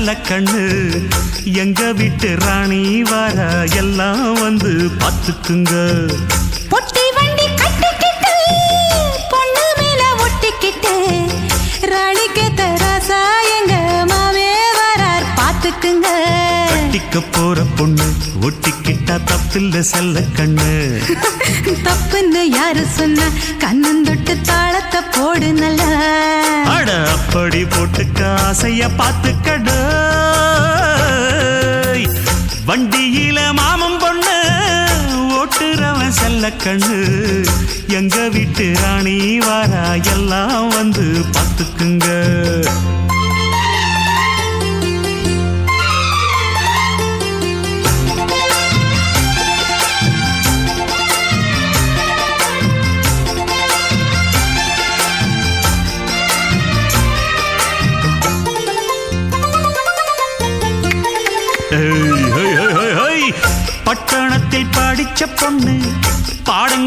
செல்ல கண்ணு எங்க வீட்டு ராணி வார எல்லாம் வந்து பார்த்துக்குங்க. பொட்டி வண்டி கட்டிக்கிட்டு பொண்ணு மேல ஒட்டிக்கிட்டு ராணிக்கு தராசா எங்க மாமே வரார் பார்த்துக்குங்க. கட்டிக்க போற பொண்ணு ஒட்டிக்கிட்டா தப்பில்ல செல்ல கண்ணு. தப்புன்னு யாரு சொன்ன கண்ணந்தொட்டு தாளத்தை போடு நல்லா. அட அப்படி போட்டுக்க ஆசைய பார்த்துக்கட. வண்டியில மாமன் பொண்ணு ஓட்டுறவன் செல்ல கண்ணு எங்க வீட்டு ராணி வாரா எல்லாம் வந்து பார்த்துக்குங்க. பட்டணத்தில் படிச்ச பொண்ணு பாடங்க